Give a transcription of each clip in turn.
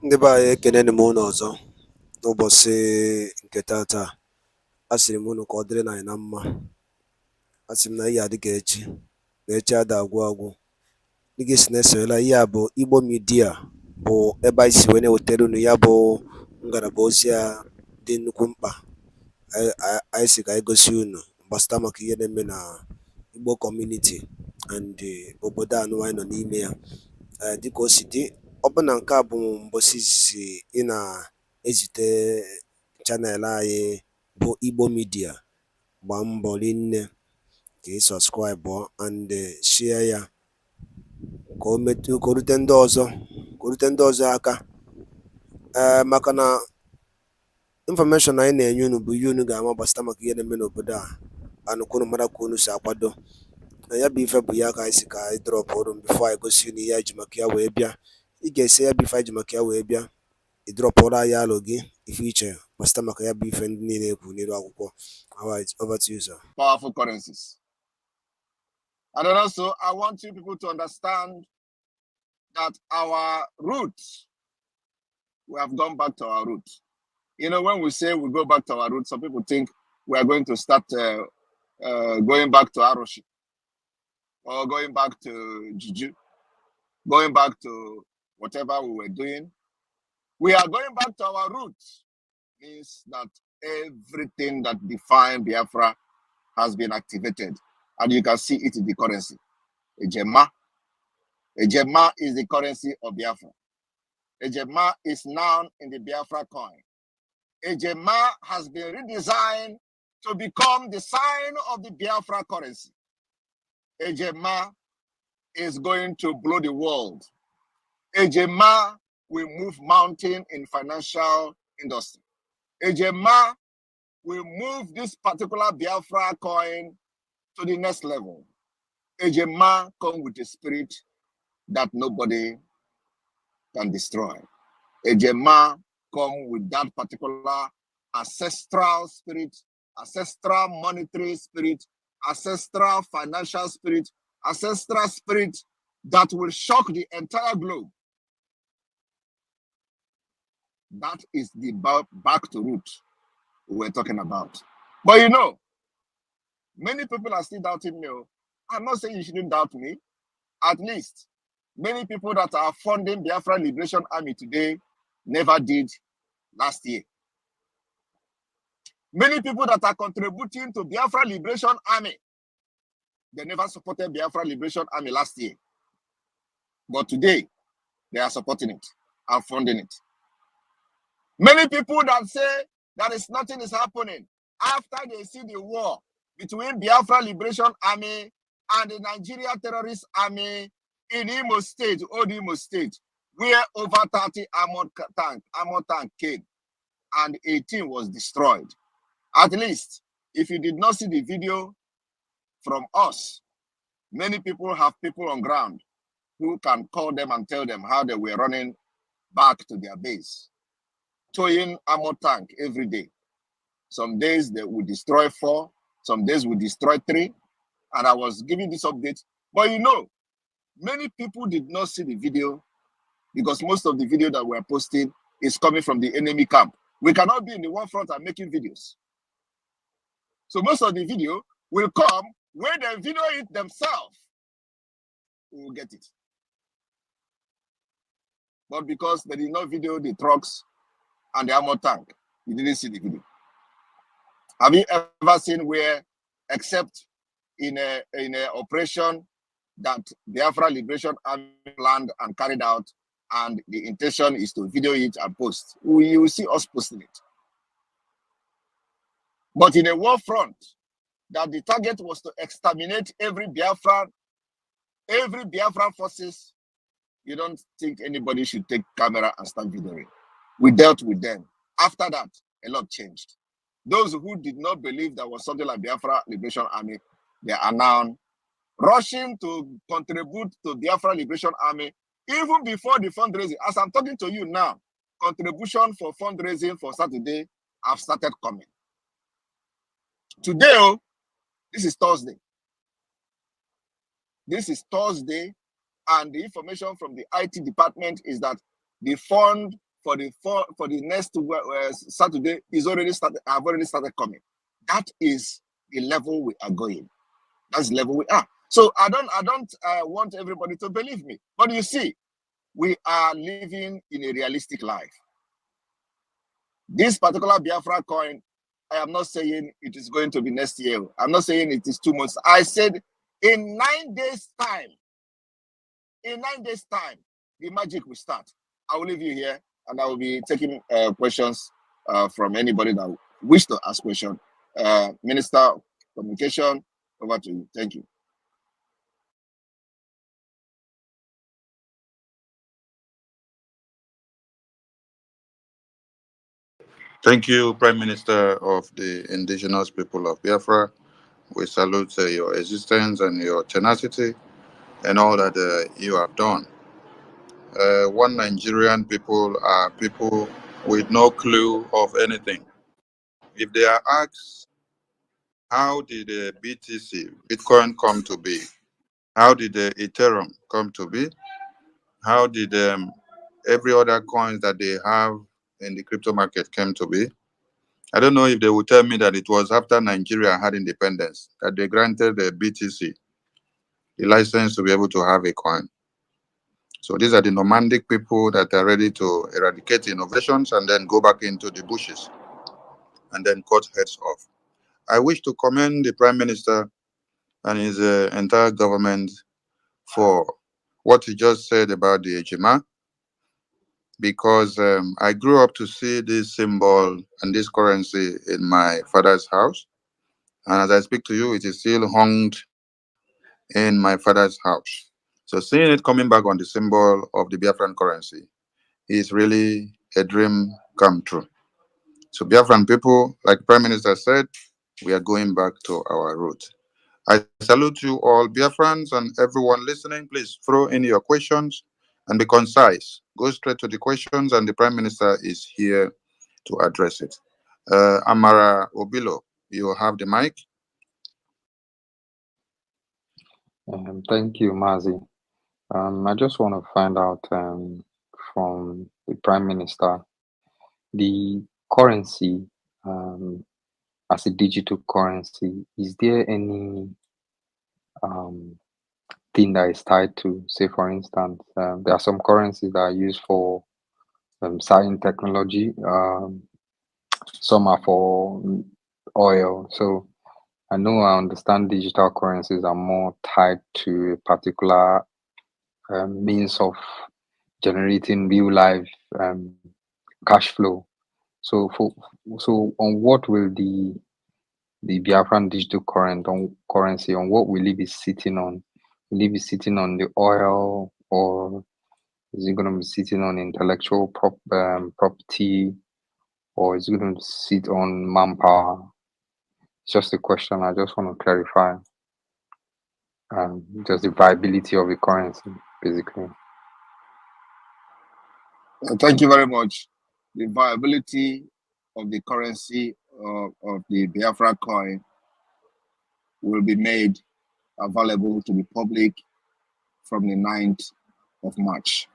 Ndị be anyị ekeneni m unu ọzọ n'ụbọchị nke taata. Asịrị m unu ka ọ dịrị anyị na mma. Asị m na ihe adị ka echi na echi ada agwụ agwụ. Ndị ga-esi na-esonyela ihe a bụ Igbo Media, bụ ebe anyị si wee na-ewetara unu ya bụ ngalaba ozi a dị nnukwu mkpa. Anyị si ka anyị gosi unu gbasata maka ihe na-eme na Igbo community and obodo anụ anyị nọ n'ime ya. Dịka o si dị, ọ bụ na nke a bụ mbọsị izizi ị na-ezite chanel anyị bụ Igbo Media, gbaa mbọ rinne ka ị sọskraịbụ and share ya ka o rute ndị ọzọ aka. Maka na infọmeshọn anyị na-enye unu bụ ihe unu ga-ama gbasata maka ihe na-eme n'obodo a, anụkwunu mara ka unu si akwado na ya bụ ife bụ ya ka anyị si ka anyị drọpụ ọrụ bifo anyị gosi unu ihe anyị ji maka ya wee bịa. Ị ga-esi ya bụ ife anyị ji maka ya wee bịa, ị drọpụrụ anyị alụ gị ife iche gbasata maka ya bụ ife ndị niile ekwu n'iru akwụkwọ. Alright, over to you, sir. Powerful currencies. And then also, I want you people to understand that our roots, we have gone back to our roots. You know, when we say we go back to our roots, some people think we are going to start going back to Aroshi, or going back to Juju, going back to whatever we were doing. We are going back to our roots. Means that everything that defined Biafra has been activated, and you can see it in the currency. Ejema is the currency of Biafra. Ejema is now in the Biafra coin. Ejema has been redesigned to become the sign of the Biafra currency. Ejema is going to blow the world. Ejema will move mountain in financial industry. Ejema will move this particular Biafra coin to the next level. Ejema come with a spirit that nobody can destroy. Ejema come with that particular ancestral spirit, ancestral monetary spirit, ancestral financial spirit, ancestral spirit that will shock the entire globe. That is the back to root we're talking about. But you know, many people are still doubting me. I'm not saying you shouldn't doubt me. At least many people that are funding Biafra Liberation Army today never did last year. Many people that are contributing to Biafra Liberation Army, they never supported Biafra Liberation Army last year. But today, they are supporting it and funding it. Many people that say that nothing is happening after they see the war between Biafra Liberation Army and the Nigeria Terrorist Army in Imo State, Old Imo State, where over 30 armored tank came and 18 was destroyed. At least, if you did not see the video from us, many people have people on ground who can call them and tell them how they were running back to their base, towing armored tank every day. Some days they would destroy 4, some days would destroy 3, and I was giving this update. But you know, many people did not see the video because most of the video that we're posting is coming from the enemy camp. We cannot be in the one front and making videos. So most of the video will come when they video it themselves. We will get it. But because they did not video the trucks and the armored tank, you didn't see the video. Have you ever seen where, except in a operation that Biafra Liberation Army planned and carried out, and the intention is to video it and post? You will see us posting it. But in a war front, that the target was to exterminate every Biafran forces, you don't think anybody should take camera and start videoing. We dealt with them. After that, a lot changed. Those who did not believe there was something like Biafra Liberation Army, they are now rushing to contribute to Biafra Liberation Army even before the fundraising. As I'm talking to you now, contribution for fundraising for Saturday have started coming. Today, this is Thursday. This is Thursday, and the information from the IT department is that the fund for the next Saturday is already started. I've already started coming. That is the level we are going. That's the level we are. So I don't want everybody to believe me. But you see, we are living in a realistic life. This particular Biafra coin, I am not saying it is going to be next year. I'm not saying it is 2 months. I said in 9 days' time. In 9 days' time, the magic will start. I will leave you here, and I will be taking questions from anybody that wish to ask questions. Minister of Communication, over to you. Thank you. Thank you, Prime Minister of the indigenous people of Biafra. We salute your existence and your tenacity and all that you have done. One Nigerian people are people with no clue of anything. If they are asked, how did the BTC, Bitcoin, come to be? How did the Ethereum come to be? How did every other coins that they have in the crypto market came to be? I don't know if they will tell me that it was after Nigeria had independence that they granted the BTC the license to be able to have a coin. So these are the nomadic people that are ready to eradicate innovations and then go back into the bushes and then cut heads off. I wish to commend the Prime Minister and his entire government for what he just said about the Ejima, because I grew up to see this symbol and this currency in my father's house. And as I speak to you, it is still hung in my father's house. So seeing it coming back on the symbol of the Biafran currency is really a dream come true. So Biafran people, like Prime Minister said, we are going back to our roots. I salute you all, Biafrans, and everyone listening. Please throw in your questions and be concise. Go straight to the questions, and the Prime Minister is here to address it. Amara Obilo, you have the mic. Thank you, Mazi. I just want to find out from the Prime Minister, the currency as a digital currency, is there any thing that is tied to, say, for instance, there are some currencies that are used for science technology, some are for oil. So I understand digital currencies are more tied to a particular means of generating real life cash flow. So on what will the Biafran digital currency, on what will it be sitting on? Will it be sitting on the oil, or is it going to be sitting on intellectual property, or is it going to sit on manpower? It's just a question. I just want to clarify. Just the viability of the currency, basically. Thank you very much. The viability of the currency of the Biafra coin will be made available to the public from the 9th of March.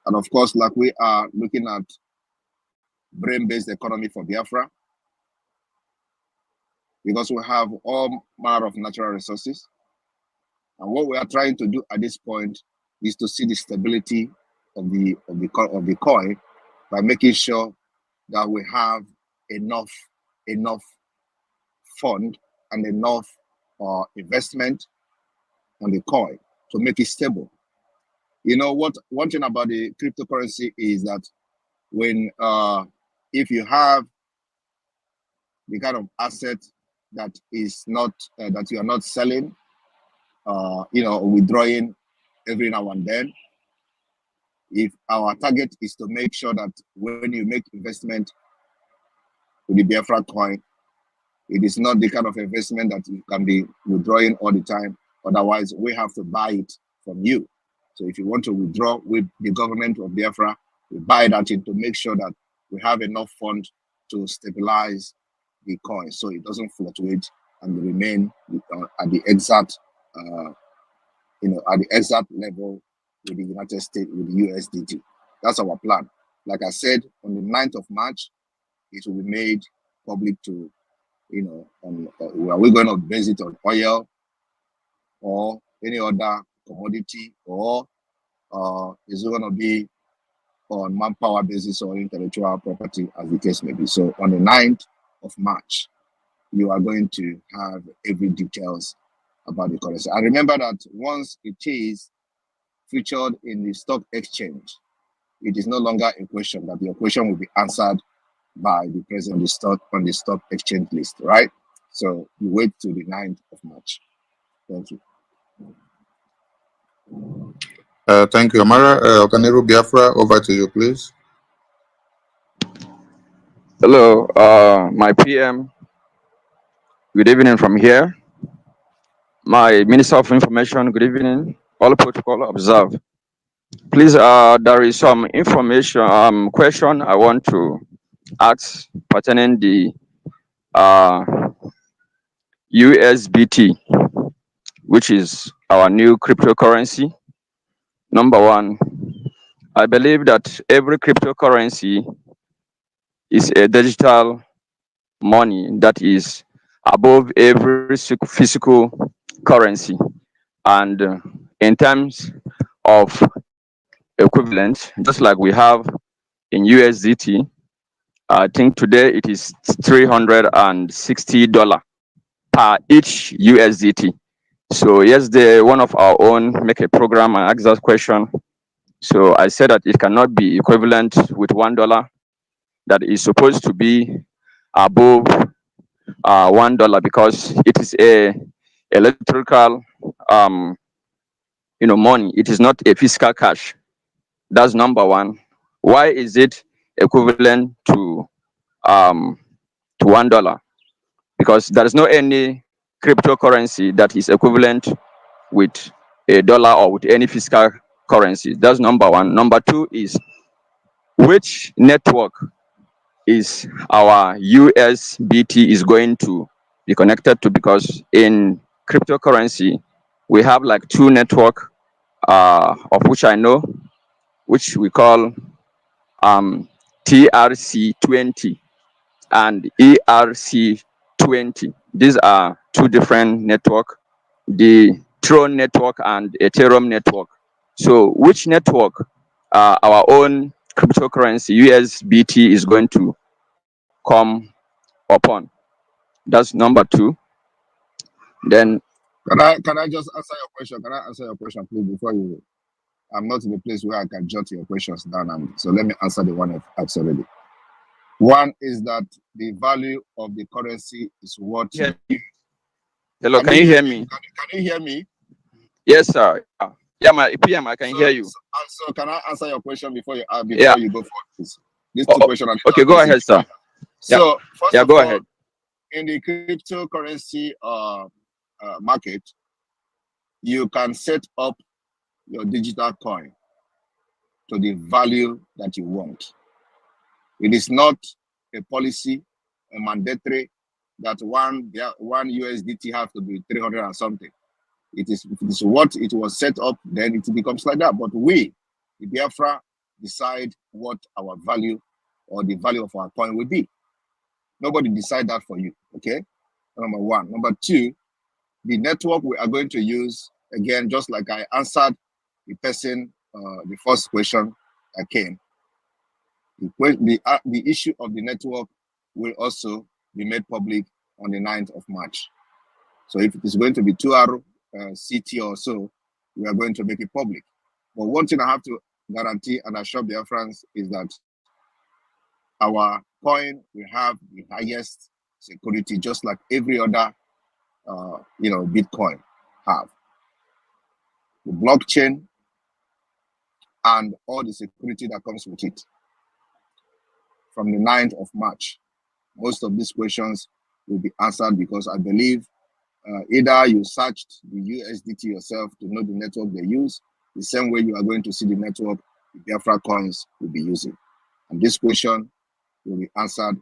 And of course, like we are looking at brain-based economy for Biafra, because we have all manner of natural resources. And what we are trying to do at this point is to see the stability of the coin by making sure that we have enough fund and enough investment on the coin to make it stable. You know what? One thing about the cryptocurrency is that when if you have the kind of asset that is not that you are not selling, withdrawing every now and then. If our target is to make sure that when you make investment with the Biafra coin, it is not the kind of investment that you can be withdrawing all the time. Otherwise, we have to buy it from you. So if you want to withdraw with the government of Biafra, we buy that in to make sure that we have enough fund to stabilize the coin so it doesn't fluctuate and remain at the exact at the exact level with the United States, with the USDT. That's our plan. Like I said, on the 9th of March, it will be made public to, are we going to base it on oil or any other commodity, or is it going to be on manpower basis or intellectual property, as the case may be. So on the 9th of March, you are going to have every details about the currency. And remember that once it is featured in the stock exchange, it is no longer a question, that your question will be answered by the president on the stock exchange list, right? So you wait till the 9th of March. Thank you. Thank you, Amara. Okanero Biafra, over to you, please. Hello, my PM. Good evening from here. My Minister of Information, good evening. All protocol observed. Please, there is some information, question I want to ask pertaining the USBT, which is our new cryptocurrency. Number one, I believe that every cryptocurrency is a digital money that is above every physical currency. And in terms of equivalent, just like we have in USDT, I think today it is $360 per each USDT. So yesterday, one of our own make a program and asked that question. So I said that it cannot be equivalent with $1. That is supposed to be above $1 because it is a electrical money. It is not a physical cash. That's number one. Why is it equivalent to $1? Because there is no any cryptocurrency that is equivalent with a dollar or with any physical currency. That's number one. Number two is, which network is our USBT is going to be connected to? Because in cryptocurrency we have like two network, of which I know, which we call TRC20 and ERC20. These are two different network, the Tron network and Ethereum network. So which network our own cryptocurrency USBT is going to come upon? That's number two. Then Can I just answer your question? Can I answer your question, please, before you? I'm not in a place where I can jot your questions down, and so let me answer the one I've asked already. One is that the value of the currency is what. Hello, can you hear me? Can you hear me? Yes, sir. Yeah, my PM, I can hear you. So can I answer your question before you go forward, please? These two questions are okay, go ahead, sir. So first of go all, ahead. In the cryptocurrency market, you can set up your digital coin to the value that you want. It is not a policy, a mandatory, that one USDT have to be 300 and something. It is what it was set up, then it becomes like that. But we, the Biafra, decide what our value or the value of our coin will be. Nobody decide that for you, okay? Number one. Number two, the network we are going to use, again, just like I answered the person, the first question that came, the issue of the network will also be made public on the 9th of March. So if it is going to be 2R CT or so, we are going to make it public. But one thing I have to guarantee and assure Biafrans is that our coin will have the highest security, just like every other Bitcoin have. The blockchain and all the security that comes with it. From the 9th of March, most of these questions will be answered, because I believe either you searched the USDT yourself to know the network they use, the same way you are going to see the network the Biafra coins will be using. And this question will be answered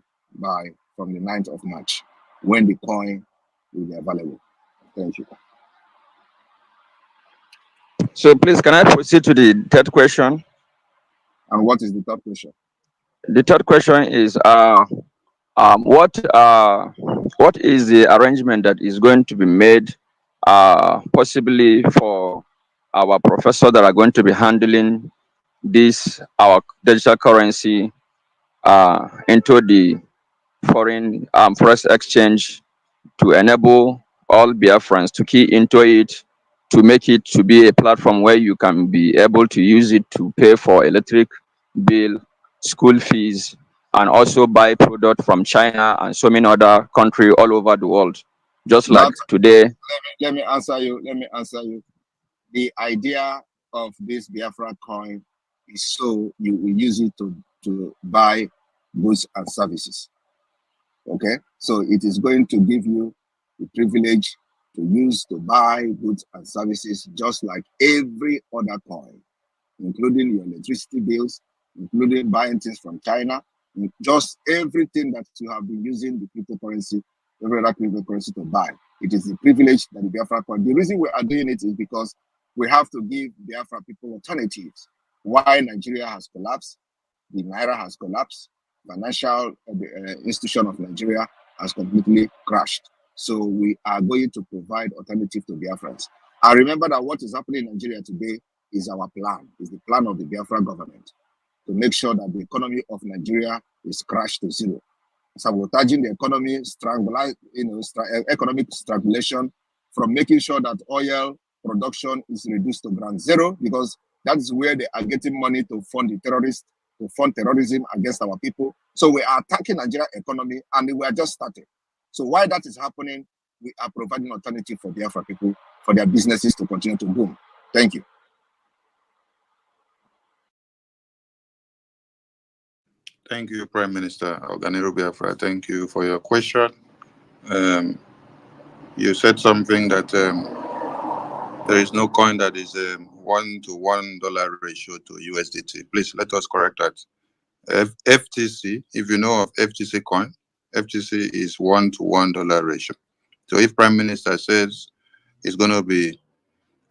from the 9th of March, when the coin will be available. Thank you. So please, can I proceed to the third question? And what is the third question? The third question is what is the arrangement that is going to be made possibly for our professors that are going to be handling this our digital currency into the forex exchange to enable all Biafrans to key into it, to make it to be a platform where you can be able to use it to pay for electric bill, school fees, and also buy product from China and so many other countries all over the world. Just like That today. let me answer you. Let me answer you. The idea of this Biafra coin is so you will use it to buy goods and services. Okay, so it is going to give you the privilege to use to buy goods and services just like every other coin, including your electricity bills, including buying things from China, just everything that you have been using the cryptocurrency, every other cryptocurrency to buy. It is the privilege that the Biafra coin. The reason we are doing it is because we have to give Biafra people alternatives. Why Nigeria has collapsed, the Naira has collapsed, financial institution of Nigeria has completely crashed. So we are going to provide alternative to Biafrans. I remember that what is happening in Nigeria today is our plan, is the plan of the Biafra government to make sure that the economy of Nigeria is crashed to zero. Sabotaging the economy, economic strangulation, from making sure that oil production is reduced to ground zero, because that's where they are getting money to fund the terrorists, to fund terrorism against our people. So we are attacking Nigeria economy, and we are just starting. So while that is happening, we are providing alternative for Biafra people, for their businesses to continue to boom. Thank you. Thank you, Prime Minister Oganero Biafra. Thank you for your question. You said something that there is no coin that is $1 to $1 ratio to USDT. Please let us correct that. FTC, if you know of FTC coin, FTC is $1 to $1 ratio. So if Prime Minister says it's going to be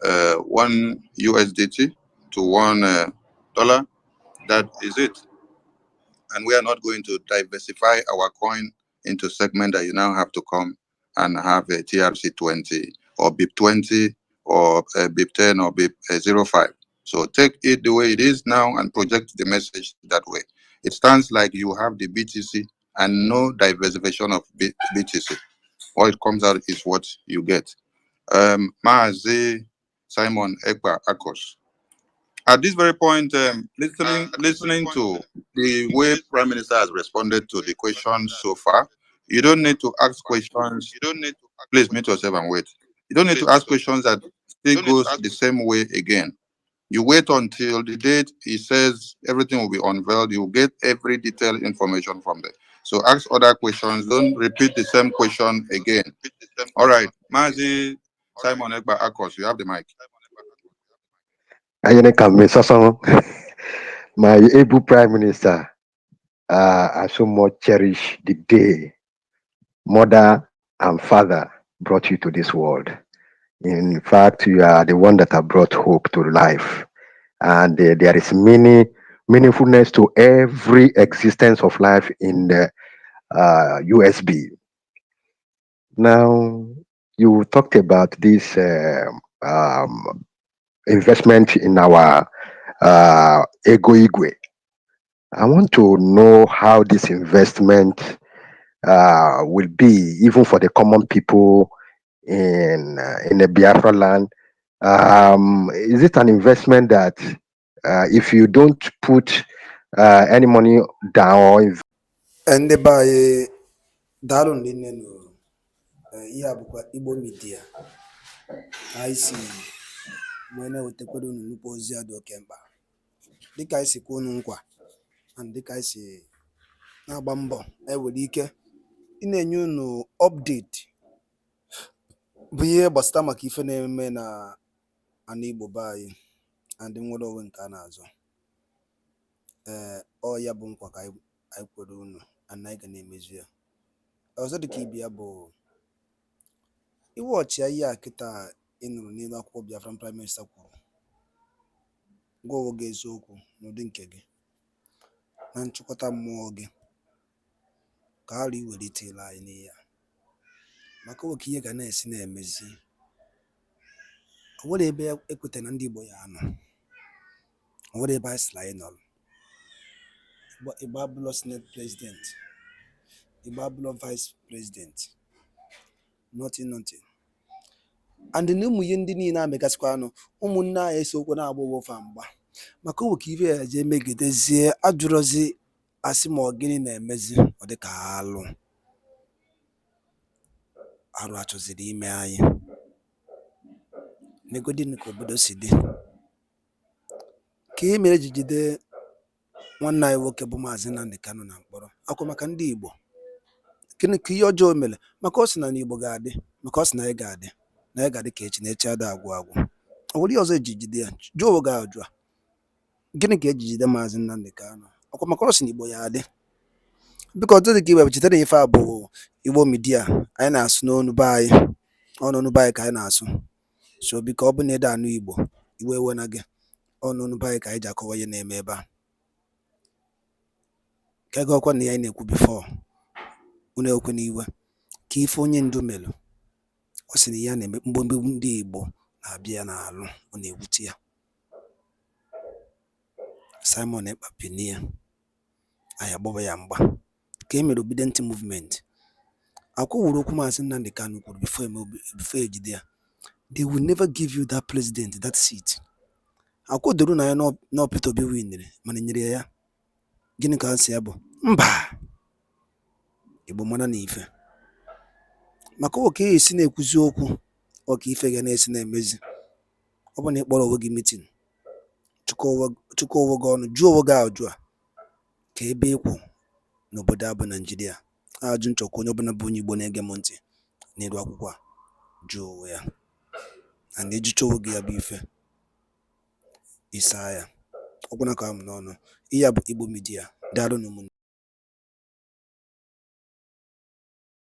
1 USDT to $1, that is it. And we are not going to diversify our coin into segment that you now have to come and have a TRC20 or BIP20 or BIP10 or BIP05. So take it the way it is now and project the message that way. It stands like you have the BTC and no diversification of BTC. What comes out is what you get. MAZI Simon Ekpa Akos. At this very point, listening to the way Prime Minister has responded to the questions so far, you don't need to ask questions. Please mute yourself and wait. You don't need to ask questions that still goes the same way again. You wait until the date he says everything will be unveiled. You get every detailed information from there. So ask other questions. Don't repeat the same question again. All right, Mazi Simon Ekba Akos, you have the mic. My able Prime Minister, I so much cherish the day mother and father brought you to this world. In fact, you are the one that have brought hope to life. And there is meaningfulness to every existence of life in the USB. Now, you talked about this investment in our Ego Igwe. I want to know how this investment will be, even for the common people in the Biafra land. Is it an investment that if you don't put any money down or ndị be anyị daalụ nne nụ ihe a bụkwa Igbo midia anyị si wee na-ewetakwara unu nnukwu ozi a dị oke mkpa dịka anyị si kwa unu nkwa na dịka anyị si na-agba mbọ ewere ike ị na-enye unu update bụ ihe gbasara maka ife na-eme na ana Igbo be anyị na ndị nwere onwe nke a na-azọ. Ọ ya bụ nkwa ka anyị kwere unu na anyị ga na-emezu ya. Ọzọ dịka ibe ya bụ iwe ọchịa ihe a kịta ị nụrụ n'elu akwụkwọ Biafran Prime Minister kwuru, gwa onwe gị eziokwu n'ụdị nke gị. na nchịkọta mmụọ gị ka arụ iwelitela anyị n'ihe maka oke ihe ga na-esi na-emezi. O nwere ebe ekweta na ndị Igbo ya anọ, o nwere ebe anyị sịrị anyị nọrọ. Igbo abụlọ senate president, Igbo abụlọ vice president, nothing. And na ụmụ ihe ndị niile amegasịkwa anụ ụmụnne anyị esokwa na-agba owofa mgba maka oke ife ya je megidezie ajụrụzi asị ma ọ gịnị na-emezi ọ dị ka arụ achọziri ime anyị negodin ka obodo si dị ka e mere ji jide nwanne anyị nwoke bụ Maazị Nnamdi Kanu na mkpọrọ akwa maka ndị Igbo. Gịnị ka ihe ọjọọ mere? Maka ọ sị na Igbo ga-adị, maka ọ sị na anyị ga-adị ka echi na echi ada agwụ agwụ. O nwere ihe ọzọ eji jide ya? Jụọ oge ajụ a, gịnị ka eji jide Maazị Nnamdi Kanu? Ọkwa maka ọ sị na Igbo ya adị. Biko ọ dịghị ka iwe chetara ife a bụ Igbo midia anyị na-asụ n'onu be anyị, ọnụnụ be anyị ka anyị na-asụ. So biko ọ bụ na ede anụ Igbo iwe ewe na gị, ọnụnụ be anyị ka anyị ji akọwa ihe na-eme ebe a. Ka ego ọkwa na ya anyị na-ekwu bifo unu ekwe n'iwe ka ife onye ndu melụ ọ sị na ya na-eme mgbomgbe ndị Igbo na-abịa ya n'alụ ọ na-ewute ya. Simon Ekpa penie anyị agbaba ya mgba ka e mere obedient movement. Akwụwụrụ okwu Maazị Nnamdi Kanu kwuru before ejide ya, they will never give you that president, that seat. Akwụdoro na ya na Peter Obi winere mana nyere ya. Gịnị ka nsị ya bụ? Mba, Igbo mana na ife maka oke esi na-ekwuzi okwu ọka ife ga na-esi na-emezi. Ọ bụ na ịkpọrọ onwe gị mitin, chụkọ onwe gị ọnụ, jụọ onwe gị ajụ a ka ebe ịkwụ n'obodo a bụ Naijiria. Ajụ nchọkwa onye ọbụla bụ onye Igbo na-ege m ntị n'elu akwụkwọ a, jụọ onwe ya na na-ejicha onwe gị ya bụ ife isaa ya. Ọgwụna ka m n'ọnụ. Ihe a bụ Igbo midia. Daalụ n'ụmụnne.